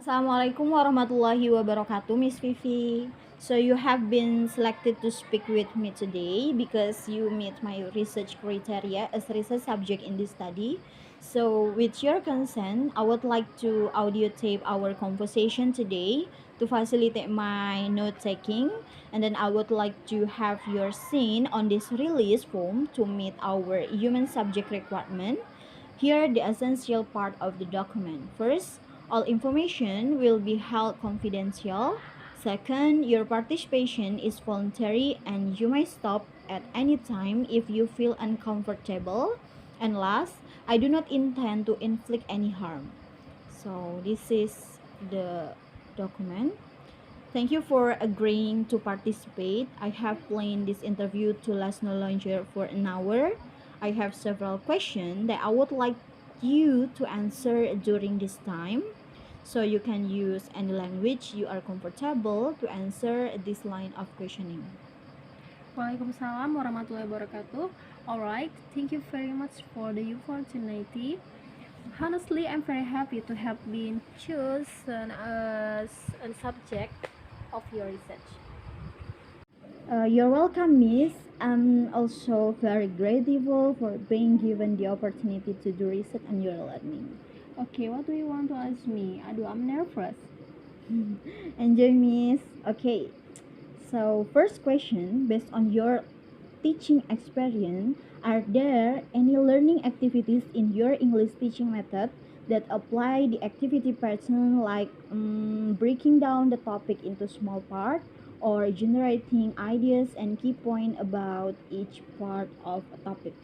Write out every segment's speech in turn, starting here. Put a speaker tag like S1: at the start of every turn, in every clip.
S1: Assalamualaikum warahmatullahi wabarakatuh, Miss Vivi. So you have been selected to speak with me today because you meet my research criteria as research subject in this study. So with your consent, I would like to audio tape our conversation today to facilitate my note taking, and then I would like to have your sign on this release form to meet our human subject requirement. Here are the essential part of the document. First, all information will be held confidential. Second, your participation is voluntary and you may stop at any time if you feel uncomfortable. And last, I do not intend to inflict any harm. So, this is the document. Thank you for agreeing to participate. I have planned this interview to last no longer for an hour. I have several questions that I would like you to answer during this time. So you can use any language you are comfortable to answer this line of questioning.
S2: Waalaikumsalam warahmatullahi wabarakatuh. Alright, thank you very much for the opportunity. Honestly, I'm very happy to have been chosen as a subject of your research.
S1: You're welcome, Miss. I'm also very grateful for being given the opportunity to do research on your learning.
S2: Okay, what do you want to ask me? Aduh, I'm nervous.
S1: Enjoy, Miss. Okay, so first question, based on your teaching experience, are there any learning activities in your English teaching method that apply the activity pattern like breaking down the topic into small parts or generating ideas and key point about each part of a topic?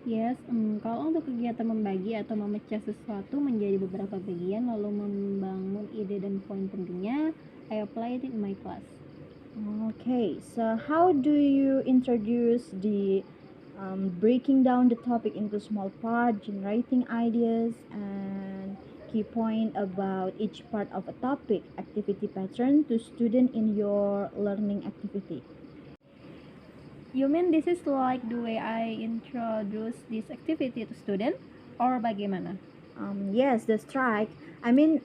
S2: Yes, kalau untuk kegiatan membagi atau memecah sesuatu menjadi beberapa bagian lalu membangun ide dan poin pentingnya, I apply it in my class.
S1: Okay, so how do you introduce the breaking down the topic into small parts, generating ideas, and key point about each part of a topic, activity pattern to student in your learning activity?
S2: You mean this is like the way I introduce this activity to student or bagaimana?
S1: Yes, the strike. I mean,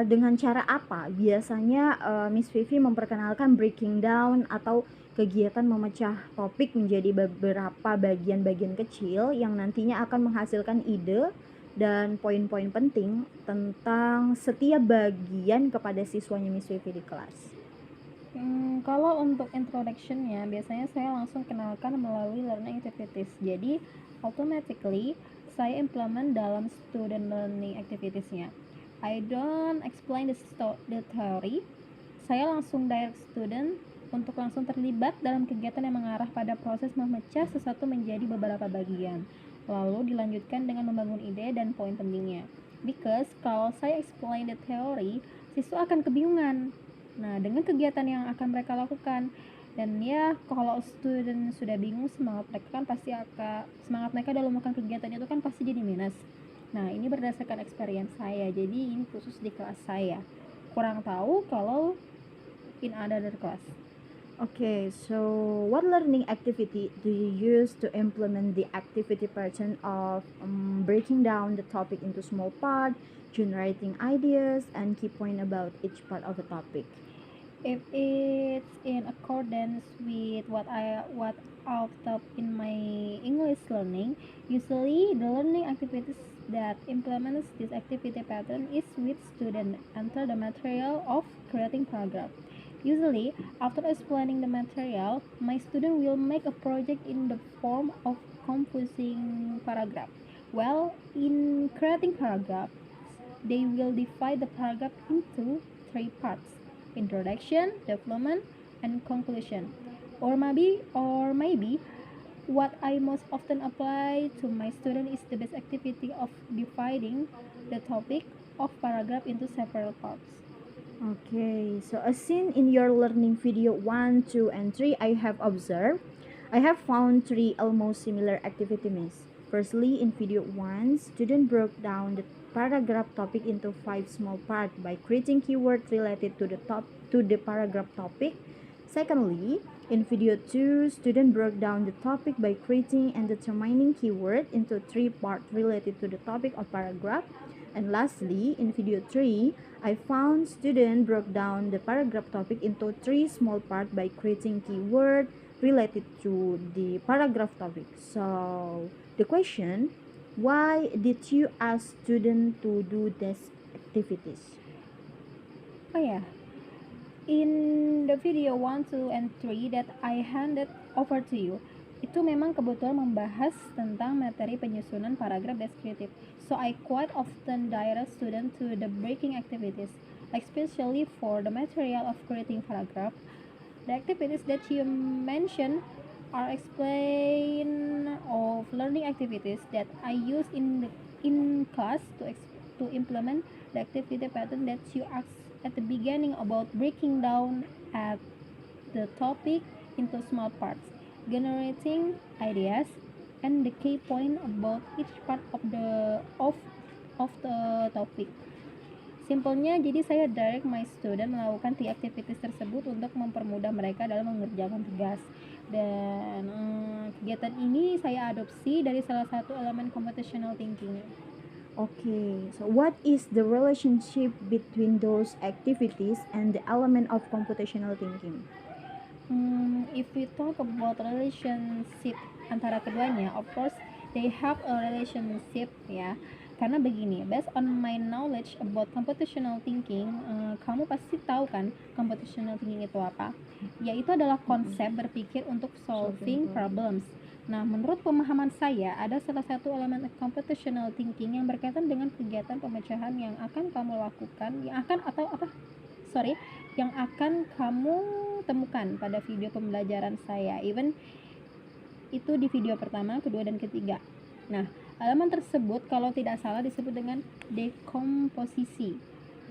S1: dengan cara apa biasanya Miss Vivi memperkenalkan breaking down atau kegiatan memecah topik menjadi beberapa bagian-bagian kecil yang nantinya akan menghasilkan ide dan poin-poin penting tentang setiap bagian kepada siswanya Miss Vivi di kelas.
S2: Kalau untuk introduction-nya, biasanya saya langsung kenalkan melalui learning activities. Jadi, automatically saya implement dalam student learning activities-nya. I don't explain the theory. Saya langsung direct student untuk langsung terlibat dalam kegiatan yang mengarah pada proses memecah sesuatu menjadi beberapa bagian. Lalu dilanjutkan dengan membangun ide dan poin pentingnya. Because kalau saya explain the theory, siswa akan kebingungan. Nah, dengan kegiatan yang akan mereka lakukan, dan ya kalau student sudah bingung, semangat mereka dalam melakukan kegiatan itu kan pasti jadi minus. Nah, ini berdasarkan experience saya, jadi ini khusus di kelas saya. Kurang tahu kalau in other class.
S1: Okay, so what learning activity do you use to implement the activity pattern of breaking down the topic into small parts, generating ideas, and key point about each part of the topic?
S2: If it's in accordance with what I've taught in my English learning, usually the learning activities that implements this activity pattern is with student enter the material of creating paragraph. Usually, after explaining the material, my student will make a project in the form of composing paragraph. Well, in creating paragraph, they will divide the paragraph into three parts: introduction, development, and conclusion. Or maybe what I most often apply to my student is the best activity of dividing the topic of paragraph into several parts.
S1: Okay, so as seen in your learning video 1, 2, and 3, I have observed, I have found 3 almost similar activities. Firstly, in video 1, student broke down the paragraph topic into 5 small parts by creating keywords related to the paragraph topic. Secondly, in video 2, student broke down the topic by creating and determining keyword into 3 parts related to the topic of paragraph. And lastly, in video 3, I found students broke down the paragraph topic into 3 small parts by creating keyword related to the paragraph topic. So, the question, why did you ask students to do these activities?
S2: Oh ya, in the video 1, 2, and 3 that I handed over to you, itu memang kebetulan membahas tentang materi penyusunan paragraf deskriptif. So I quite often direct students to the breaking activities, especially for the material of creating paragraph. The activities that you mentioned are explain of learning activities that I use in class to implement the activity pattern that you asked at the beginning about breaking down at the topic into small parts, generating ideas, and the key point about each part of the topic. Simpelnya, jadi saya direct my student melakukan tiga activities tersebut untuk mempermudah mereka dalam mengerjakan tugas. Dan kegiatan ini saya adopsi dari salah satu elemen computational thinking.
S1: Okay, so what is the relationship between those activities and the element of computational thinking?
S2: If we talk about relationship antara keduanya, of course they have a relationship ya. Karena begini, based on my knowledge about computational thinking, kamu pasti tahu kan computational thinking itu apa? Yaitu adalah konsep berpikir untuk solving problems. Nah, menurut pemahaman saya, ada salah satu elemen computational thinking yang berkaitan dengan kegiatan pemecahan yang akan kamu lakukan, yang akan kamu temukan pada video pembelajaran saya, even itu di video pertama, kedua, dan ketiga. Nah, elemen tersebut kalau tidak salah disebut dengan dekomposisi.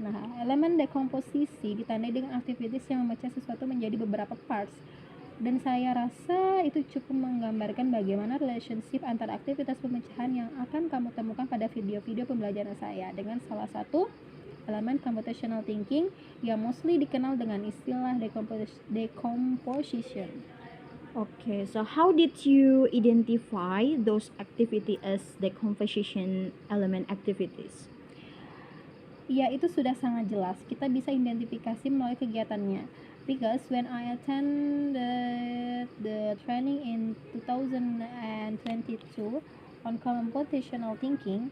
S2: Nah, elemen dekomposisi ditandai dengan aktivitas yang memecah sesuatu menjadi beberapa parts. Dan saya rasa itu cukup menggambarkan bagaimana relationship antara aktivitas pemecahan yang akan kamu temukan pada video-video pembelajaran saya dengan salah satu elemen computational thinking yang mostly dikenal dengan istilah decomposition.
S1: Okay, so how did you identify those activity as decomposition element activities?
S2: Ya, itu sudah sangat jelas. Kita bisa identifikasi melalui kegiatannya. Because when I attended the training in 2022 on computational thinking,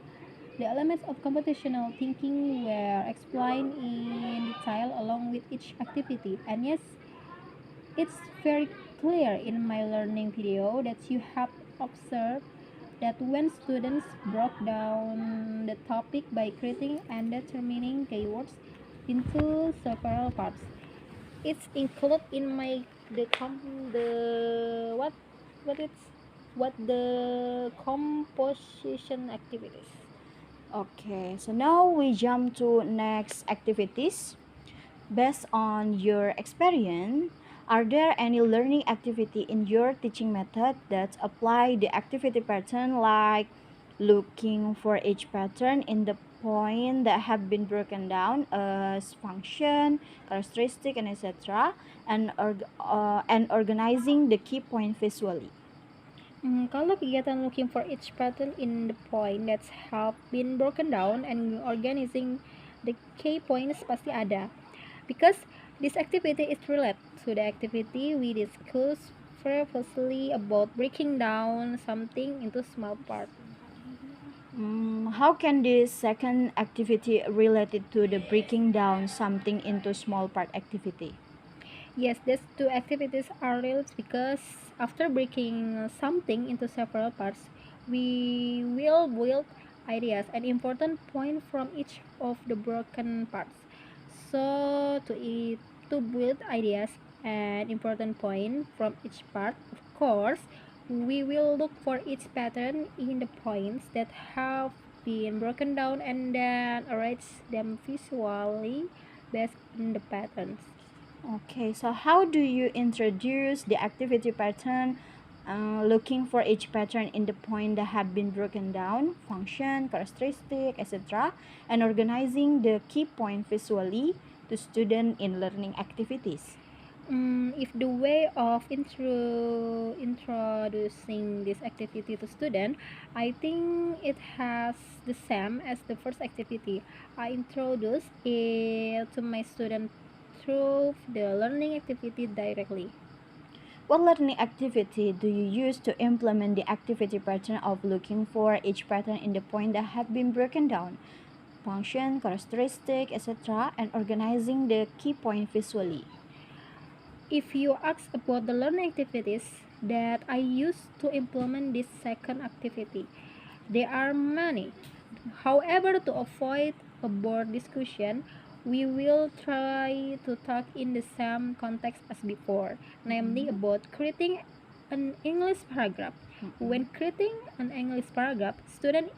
S2: the elements of computational thinking were explained in detail along with each activity. And yes, it's very clear in my learning video that you have observed that when students broke down the topic by creating and determining keywords into several parts, it's included in my the composition activities.
S1: Okay, so now we jump to next activities. Based on your experience, are there any learning activity in your teaching method that apply the activity pattern, like looking for each pattern in the point that have been broken down as function, characteristic, and etc., and organizing the key point visually?
S2: Kalau kegiatan looking for each pattern in the point that have been broken down and organizing the key points pasti ada. Because this activity is related to the activity we discussed previously about breaking down something into small parts.
S1: How can this second activity related to the breaking down something into small part activity?
S2: Yes, these two activities are related because after breaking something into several parts, we will build ideas and important point from each of the broken parts. So to build ideas and important point from each part, of course, we will look for each pattern in the points that have been broken down and then arrange them visually based on the patterns.
S1: Okay, so how do you introduce the activity pattern, looking for each pattern in the point that have been broken down, function, characteristic, etc., and organizing the key point visually to student in learning activities?
S2: If the way of introducing this activity to student, I think it has the same as the first activity. I introduce it to my student through the learning activity directly.
S1: What learning activity do you use to implement the activity pattern of looking for each pattern in the point that have been broken down? Function, characteristic, etc., and organizing the key point visually.
S2: If you ask about the learning activities that I use to implement this second activity, there are many. However, to avoid a board discussion, we will try to talk in the same context as before, namely about creating an English paragraph. When creating an English paragraph, students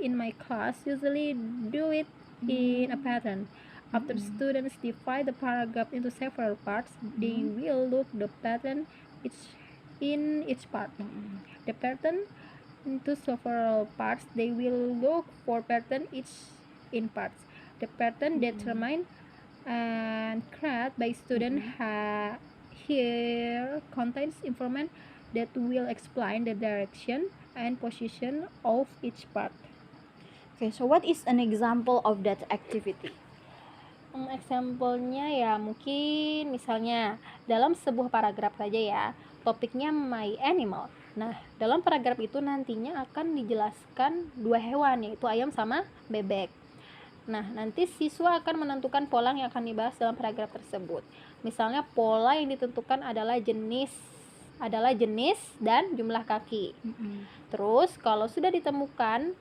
S2: in my class usually do it in a pattern. After students divide the paragraph into several parts, they will look the pattern in each part. The pattern into several parts, they will look for pattern each in parts. The pattern determined and created by student here contains information that will explain the direction and position of each part.
S1: Okay, so what is an example of that activity?
S2: Example-nya ya mungkin misalnya dalam sebuah paragraf saja ya, topiknya my animal. Nah, dalam paragraf itu nantinya akan dijelaskan dua hewan, yaitu ayam sama bebek. Nah, nanti siswa akan menentukan pola yang akan dibahas dalam paragraf tersebut. Misalnya pola yang ditentukan adalah jenis dan jumlah kaki. Terus kalau sudah ditemukan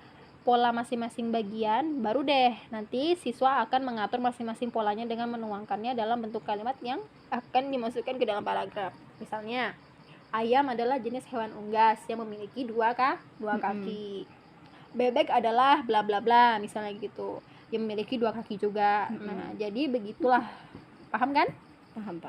S2: pola masing-masing bagian, baru deh nanti siswa akan mengatur masing-masing polanya dengan menuangkannya dalam bentuk kalimat yang akan dimasukkan ke dalam paragraf. Misalnya, ayam adalah jenis hewan unggas yang memiliki dua kaki. Bebek adalah bla bla bla, misalnya gitu, yang memiliki dua kaki juga. Nah, jadi begitulah. Paham kan?
S1: Paham.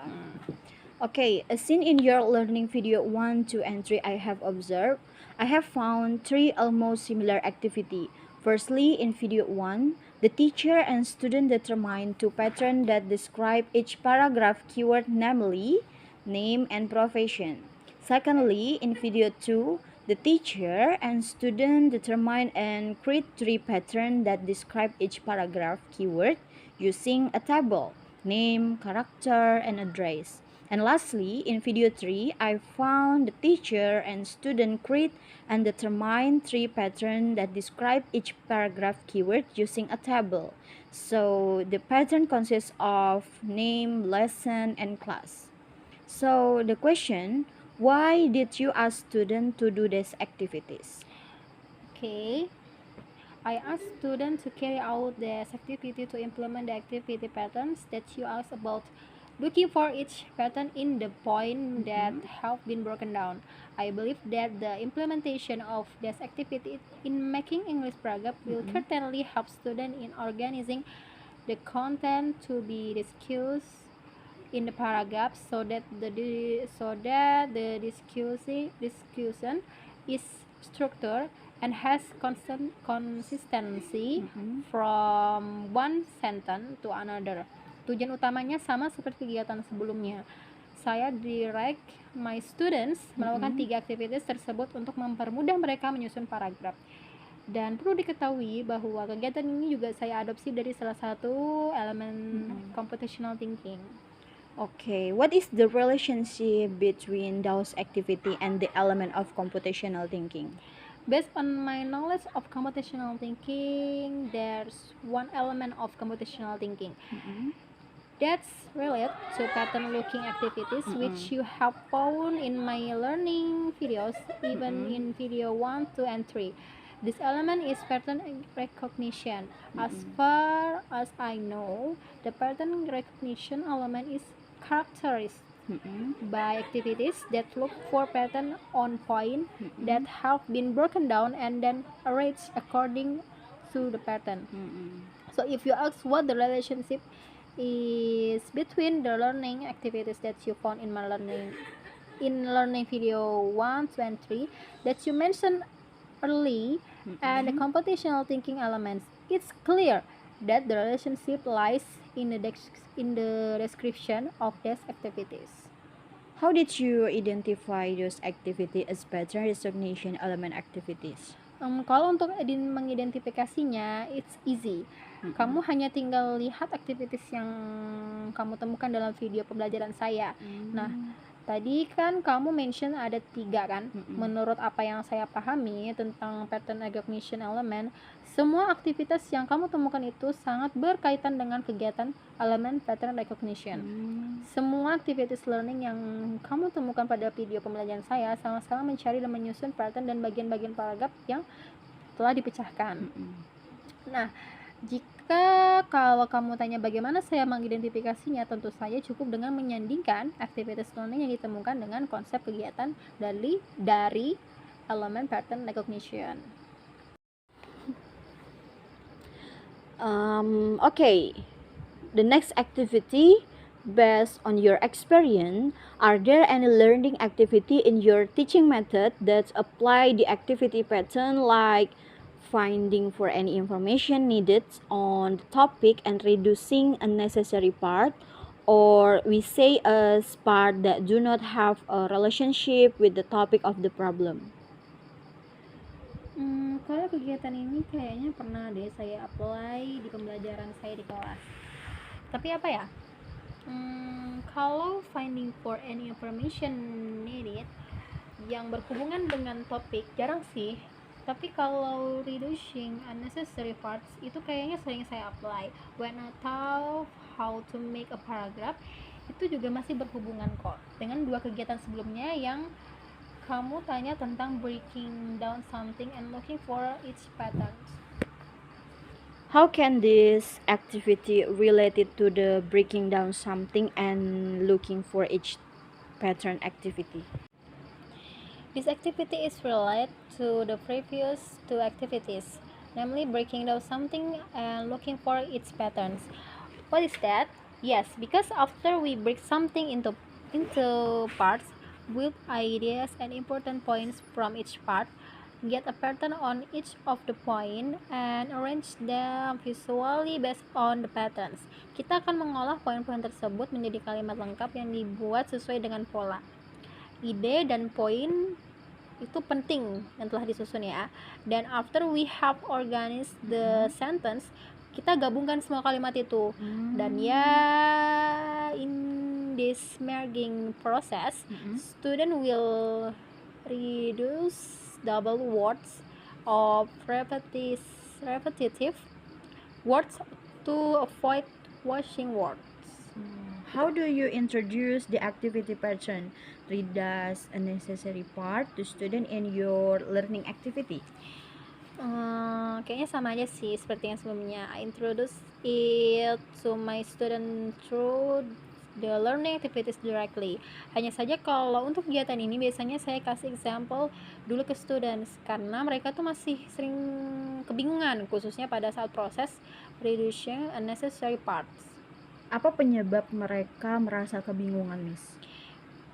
S1: Okay, as seen in your learning video 1, 2, and 3 I have observed, I have found 3 almost similar activity. Firstly, in video 1, the teacher and student determine 2 patterns that describe each paragraph keyword, namely name and profession. Secondly, in video 2, the teacher and student determine and create 3 patterns that describe each paragraph keyword using a table, name, character, and address. And lastly, in video 3, I found the teacher and student create and determine 3 patterns that describe each paragraph keyword using a table. So the pattern consists of name, lesson, and class. So the question, why did you ask students to do these activities?
S2: Okay. I asked students to carry out this activity to implement the activity patterns that you asked about, looking for each pattern in the point that have been broken down. I believe that the implementation of this activity in making English paragraph will certainly help students in organizing the content to be discussed in the paragraph so that the discussion is structured and has consistency from one sentence to another. Tujuan utamanya sama seperti kegiatan sebelumnya. Saya direct my students melakukan 3 aktivitas tersebut untuk mempermudah mereka menyusun paragraf. Dan perlu diketahui bahwa kegiatan ini juga saya adopsi dari salah satu elemen computational thinking.
S1: Okay, what is the relationship between those activity and the element of computational thinking?
S2: Based on my knowledge of computational thinking, there's one element of computational thinking that's related to pattern looking activities, which you have found in my learning videos, even in video 1, 2, and 3. This element is pattern recognition. As far as I know, the pattern recognition element is characterized by activities that look for pattern on point that have been broken down and then arranged according to the pattern. So if you ask what the relationship is between the learning activities that you found in my learning video 1, 2, and 3 that you mentioned early and the computational thinking elements, it's clear that the relationship lies in the description of these activities.
S1: How did you identify those activity as pattern recognition element activities?
S2: Kalau untuk mengidentifikasinya, it's easy. Kamu hanya tinggal lihat aktivitas yang kamu temukan dalam video pembelajaran saya. Nah, tadi kan kamu mention ada 3 kan? Menurut apa yang saya pahami tentang pattern recognition element, semua aktivitas yang kamu temukan itu sangat berkaitan dengan kegiatan elemen pattern recognition. Semua aktivitas learning yang kamu temukan pada video pembelajaran saya sama-sama mencari dan menyusun pattern dan bagian-bagian paragraf yang telah dipecahkan. Nah, jika kalau kamu tanya bagaimana saya mengidentifikasinya, tentu saja cukup dengan menyandingkan aktivitas learning yang ditemukan dengan konsep kegiatan dari elemen pattern recognition.
S1: Okay, the next activity, based on your experience, are there any learning activity in your teaching method that apply the activity pattern, like finding for any information needed on the topic and reducing unnecessary part, or we say as part that do not have a relationship with the topic of the problem?
S2: Kalau kegiatan ini kayaknya pernah deh saya apply di pembelajaran saya di kelas. Tapi apa ya? Kalau finding for any information needed yang berhubungan dengan topik jarang sih. Tapi kalau reducing unnecessary parts itu kayaknya sering saya apply. When I taught how to make a paragraph, itu juga masih berhubungan kok dengan 2 kegiatan sebelumnya yang kamu tanya tentang breaking down something and looking for its patterns.
S1: How can this activity related to the breaking down something and looking for each pattern activity?
S2: This activity is related to the previous 2 activities, namely breaking down something and looking for its patterns. What is that? Yes, because after we break something into parts with ideas and important points from each part, get a pattern on each of the point and arrange them visually based on the patterns. Kita akan mengolah poin-poin tersebut menjadi kalimat lengkap yang dibuat sesuai dengan pola. Ide dan poin itu penting yang telah disusun ya. Dan after we have organized the sentence, kita gabungkan semua kalimat itu. Dan ya, in this merging process, student will reduce double words of repetitive words to avoid washing words.
S1: How do you introduce the activity pattern, read as a necessary part to student in your learning activity?
S2: Kayaknya sama aja sih seperti yang sebelumnya. I introduce it to my student through the learning activities directly. Hanya saja kalau untuk kegiatan ini biasanya saya kasih example dulu ke students karena mereka tuh masih sering kebingungan khususnya pada saat proses reducing unnecessary parts.
S1: Apa penyebab mereka merasa kebingungan, Miss?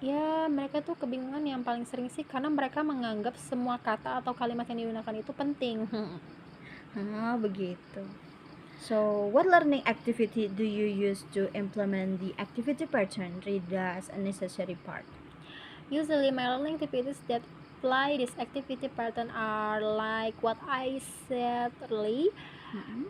S2: Ya, mereka tuh kebingungan yang paling sering sih karena mereka menganggap semua kata atau kalimat yang digunakan itu penting.
S1: Begitu. So, what learning activity do you use to implement the activity pattern, read as a necessary part?
S2: Usually my learning activities that apply this activity pattern are like what I said earlier.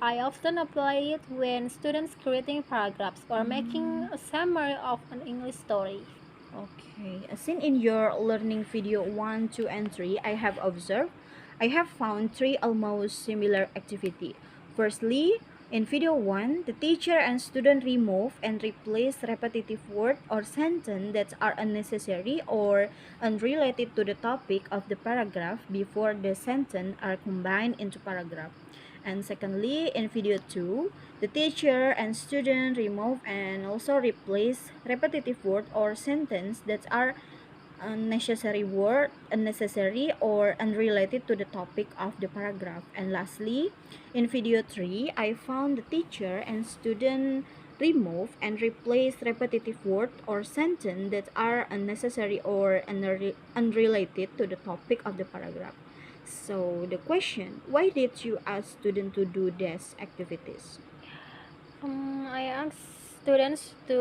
S2: I often apply it when students creating paragraphs or making a summary of an English story.
S1: Okay, as seen in your learning video 1, 2, and 3, I have found 3 almost similar activity. Firstly, in video 1, the teacher and student remove and replace repetitive word or sentence that are unnecessary or unrelated to the topic of the paragraph before the sentence are combined into paragraph. And secondly, in video 2, the teacher and student remove and also replace repetitive word or sentence that are unnecessary or unrelated to the topic of the paragraph. And lastly, in video 3, I found the teacher and student remove and replace repetitive word or sentence that are unnecessary or unrelated to the topic of the paragraph. So the question, why did you ask students to do these activities?
S2: I ask students to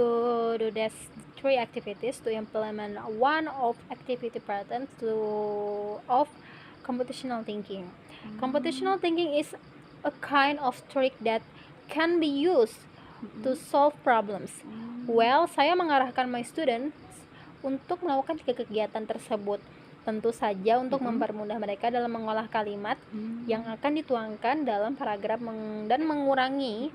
S2: do these 3 activities to implement one of activity patterns of computational thinking. Computational thinking is a kind of trick that can be used to solve problems. Well, saya mengarahkan my students untuk melakukan 3 kegiatan tersebut. Tentu saja untuk mempermudah mereka dalam mengolah kalimat yang akan dituangkan dalam paragraf dan mengurangi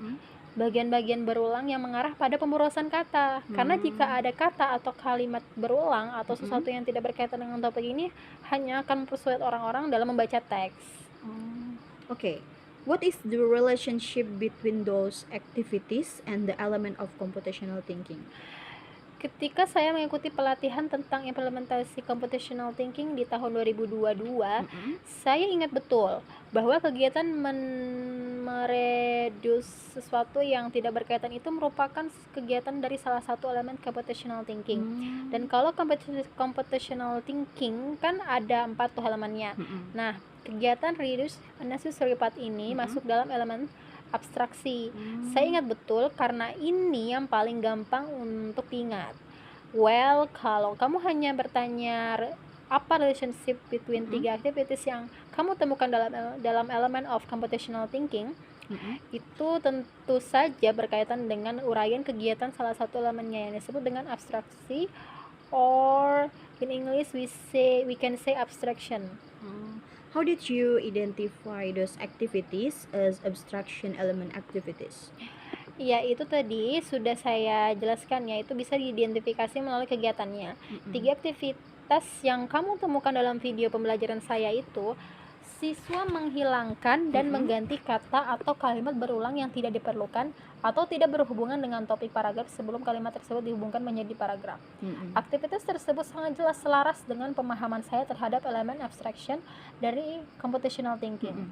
S2: bagian-bagian berulang yang mengarah pada pemborosan kata. Karena jika ada kata atau kalimat berulang atau sesuatu yang tidak berkaitan dengan topik ini, hanya akan mempersulit orang-orang dalam membaca teks.
S1: Okay. What is the relationship between those activities and the element of computational thinking?
S2: Ketika saya mengikuti pelatihan tentang implementasi computational thinking di tahun 2022, saya ingat betul bahwa kegiatan mereduce sesuatu yang tidak berkaitan itu merupakan kegiatan dari salah satu elemen computational thinking. Dan kalau computational thinking kan ada 4 tuh elemennya. Nah, kegiatan reduce unnecessary part ini masuk dalam elemen abstraksi. Saya ingat betul karena ini yang paling gampang untuk diingat. Well, kalau kamu hanya bertanya apa relationship between 3 activities yang kamu temukan dalam elemen of computational thinking, itu tentu saja berkaitan dengan uraian kegiatan salah satu elemennya yang disebut dengan abstraksi, or in English we can say abstraction.
S1: How did you identify those activities as abstraction element activities?
S2: Ya, itu tadi sudah saya jelaskan ya, itu bisa diidentifikasi melalui kegiatannya. 3 aktivitas yang kamu temukan dalam video pembelajaran saya itu, siswa menghilangkan dan mengganti kata atau kalimat berulang yang tidak diperlukan atau tidak berhubungan dengan topik paragraf sebelum kalimat tersebut dihubungkan menjadi paragraf. Aktivitas tersebut sangat jelas selaras dengan pemahaman saya terhadap elemen abstraction dari computational thinking.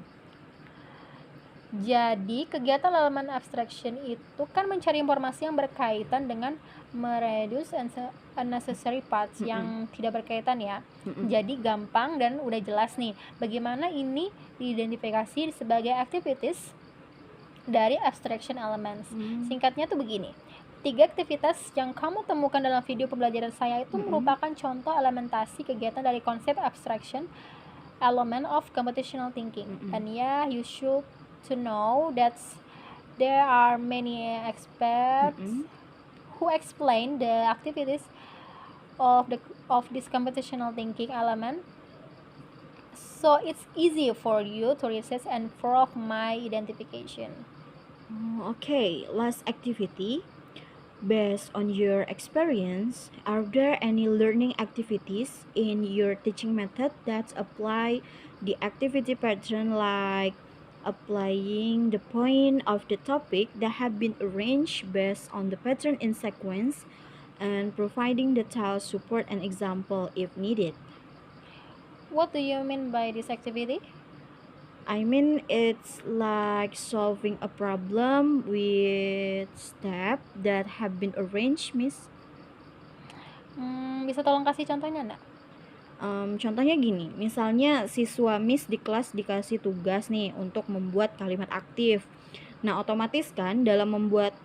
S2: Jadi, kegiatan elemen abstraction itu kan mencari informasi yang berkaitan dengan mereduce unnecessary parts yang tidak berkaitan ya. Jadi gampang dan udah jelas nih bagaimana ini diidentifikasi sebagai activities dari abstraction elements. Singkatnya tuh begini. 3 aktivitas yang kamu temukan dalam video pembelajaran saya itu merupakan contoh elementasi kegiatan dari konsep abstraction element of computational thinking. And yeah, you should to know that there are many experts who explain the activities of this computational thinking element, so it's easy for you to research and prove my identification.
S1: Okay, last activity. Based on your experience, are there any learning activities in your teaching method that apply the activity pattern, like applying the point of the topic that have been arranged based on the pattern in sequence and providing the child support and example if needed?
S2: What do you mean by this activity?
S1: I mean, it's like solving a problem with steps that have been arranged, Miss.
S2: Bisa tolong kasih contohnya enggak?
S1: Contohnya gini, misalnya siswa Miss di kelas dikasih tugas nih untuk membuat kalimat aktif. Nah, otomatis kan dalam membuat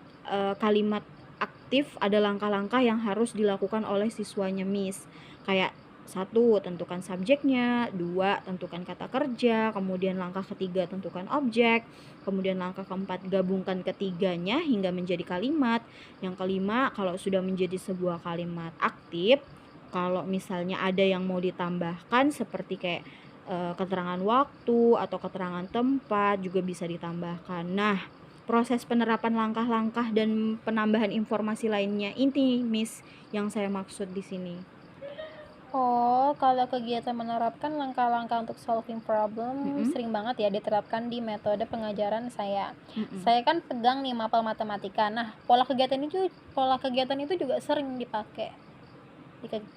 S1: kalimat aktif ada langkah-langkah yang harus dilakukan oleh siswanya Miss. Kayak 1, tentukan subjeknya, 2, tentukan kata kerja, kemudian langkah ketiga tentukan objek, kemudian langkah keempat gabungkan ketiganya hingga menjadi kalimat. Yang kelima, kalau sudah menjadi sebuah kalimat aktif, kalau misalnya ada yang mau ditambahkan seperti kayak keterangan waktu atau keterangan tempat juga bisa ditambahkan. Nah, proses penerapan langkah-langkah dan penambahan informasi lainnya inti Miss yang saya maksud di sini.
S2: Oh, kalau kegiatan menerapkan langkah-langkah untuk solving problem sering banget ya diterapkan di metode pengajaran saya. Saya kan pegang nih mapel matematika. Nah, pola kegiatan itu juga sering dipakai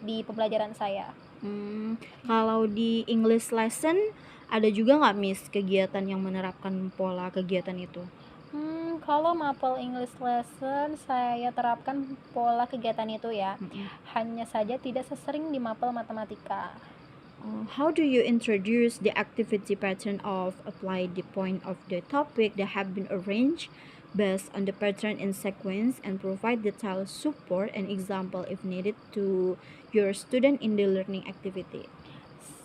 S2: di pembelajaran saya.
S1: Kalau di English lesson ada juga nggak Miss kegiatan yang menerapkan pola kegiatan itu?
S2: Kalau mapel English lesson saya terapkan pola kegiatan itu ya. Hanya saja tidak sesering di mapel matematika.
S1: How do you introduce the activity pattern of apply the point of the topic that have been arranged based on the pattern and sequence and provide detailed support and example if needed to your student in the learning activity.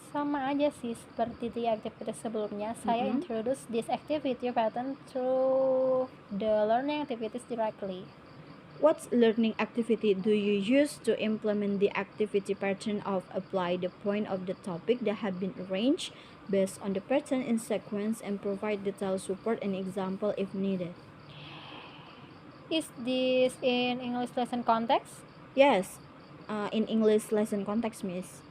S2: Sama aja sih seperti di aktivitas sebelumnya, saya
S1: Mhm.
S2: introduce this activity pattern through the learning activities directly.
S1: What learning activity do you use to implement the activity pattern of apply the point of the topic that have been arranged based on the pattern in sequence and provide detailed support and example if needed?
S2: Is this in English lesson context?
S1: Yes, in English lesson context, Miss.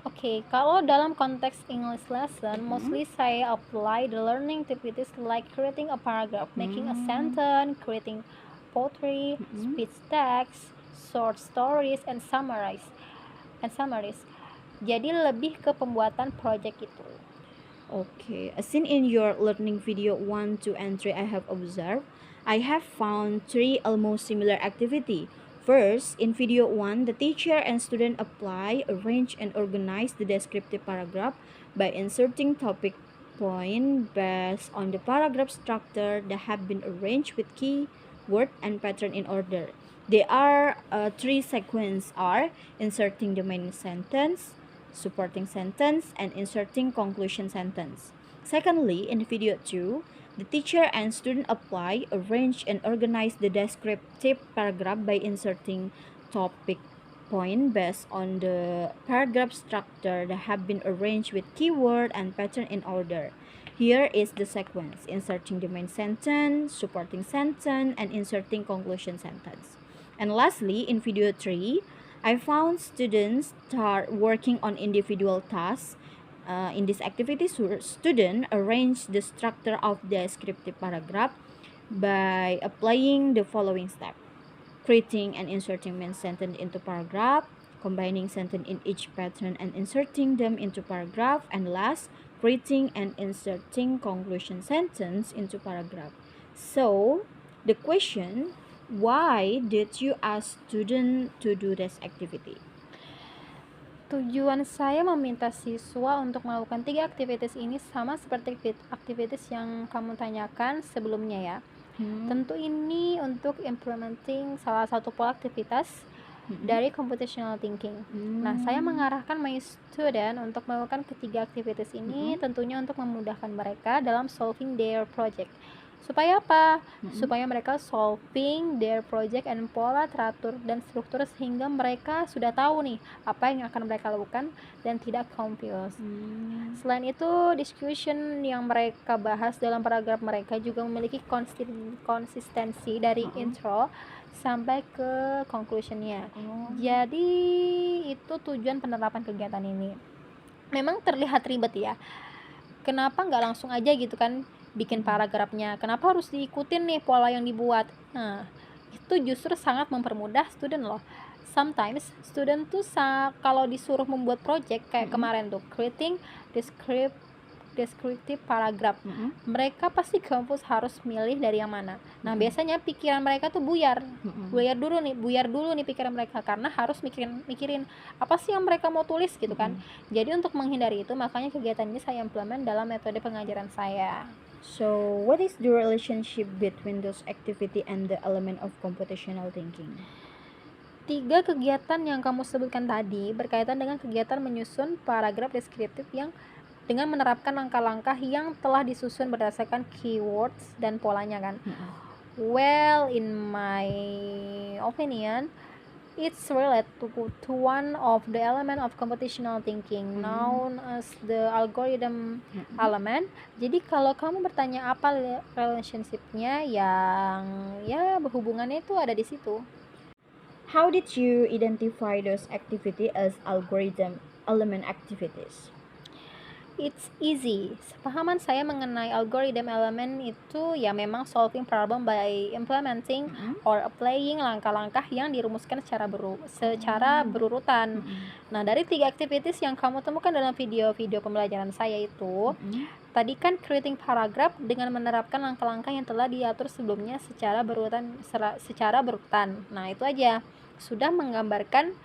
S2: Oke, kalau dalam konteks English lesson,
S1: Mhm.
S2: mostly saya apply the learning activities like creating a paragraph, making a
S1: Hmm.
S2: sentence, creating poetry,
S1: Mhm.
S2: speech text, short stories, and summaries. Jadi lebih ke pembuatan project itu.
S1: Okay, as seen in your learning video 1, 2, and 3, I have observed, I have found 3 almost similar activity. First, in video 1, the teacher and student apply, arrange, and organize the descriptive paragraph by inserting topic point based on the paragraph structure that have been arranged with key word and pattern in order. There are 3 sequences are inserting the main sentence, supporting sentence, and inserting conclusion sentence. Secondly, in video 2, the teacher and student apply, arrange, and organize the descriptive paragraph by inserting topic point based on the paragraph structure that have been arranged with keyword and pattern in order. Here is the sequence: inserting the main sentence, supporting sentence, and inserting conclusion sentence. And lastly, in video 3, I found students start working on individual tasks. In this activity, student arrange the structure of the descriptive paragraph by applying the following step: creating and inserting main sentence into paragraph, combining sentence in each pattern and inserting them into paragraph, and last, creating and inserting conclusion sentence into paragraph. So, the question, why did you ask student to do this activity?
S2: Tujuan saya meminta siswa untuk melakukan 3 aktivitas ini sama seperti aktivitas yang kamu tanyakan sebelumnya ya. Tentu ini untuk implementing salah satu pola aktivitas dari computational thinking. Nah, saya mengarahkan my student untuk melakukan ketiga aktivitas ini tentunya untuk memudahkan mereka dalam solving their project. Supaya apa? Supaya mereka solving their project and pola teratur dan struktur sehingga mereka sudah tahu nih apa yang akan mereka lakukan dan tidak confused. Selain itu, discussion yang mereka bahas dalam paragraf mereka juga memiliki konsistensi dari intro sampai ke conclusionnya. Jadi itu tujuan penerapan kegiatan ini. Memang terlihat ribet ya. Kenapa nggak langsung aja gitu kan bikin paragrafnya? Kenapa harus diikutin nih pola yang dibuat? Nah, itu justru sangat mempermudah student loh. Sometimes student tuh kalau disuruh membuat project kayak kemarin tuh creating descriptive paragraph, mereka pasti confused harus milih dari yang mana. Nah, biasanya pikiran mereka tuh buyar dulu nih pikiran mereka karena harus mikirin apa sih yang mereka mau tulis gitu kan. Jadi untuk menghindari itu, makanya kegiatan ini saya implement dalam metode pengajaran saya.
S1: So, what is the relationship between those activity and the element of computational thinking?
S2: 3 kegiatan yang kamu sebutkan tadi berkaitan dengan kegiatan menyusun paragraf deskriptif yang dengan menerapkan langkah-langkah yang telah disusun berdasarkan keywords dan polanya kan. Well, in my opinion, it's related to one of the element of computational thinking known as the algorithm element. Jadi kalau kamu bertanya apa relationship-nya, yang ya berhubungannya itu ada di situ.
S1: How did you identify those activity as algorithm element activities?
S2: It's easy. Sepahaman saya mengenai algorithm element itu ya memang solving problem by implementing or applying langkah-langkah yang dirumuskan secara berurutan. Nah, dari 3 activities yang kamu temukan dalam video-video pembelajaran saya itu, tadi kan creating paragraph dengan menerapkan langkah-langkah yang telah diatur sebelumnya secara berurutan. Nah, itu aja. Sudah menggambarkan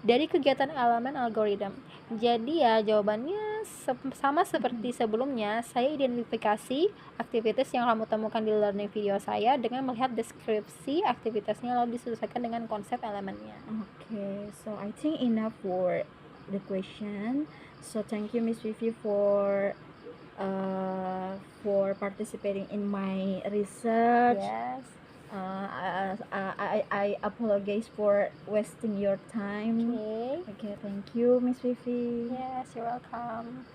S2: dari kegiatan elemen algoritma. Jadi ya jawabannya sama seperti sebelumnya, saya identifikasi aktivitas yang kamu temukan di learning video saya dengan melihat deskripsi aktivitasnya lalu disesuaikan dengan konsep elemennya.
S1: Okay, so I think enough for the question. So thank you, Miss Vivi, for participating in my research.
S2: Yes.
S1: I apologize for wasting your time.
S2: Okay.
S1: Okay, thank you, Miss Vivi.
S2: Yes, you're welcome.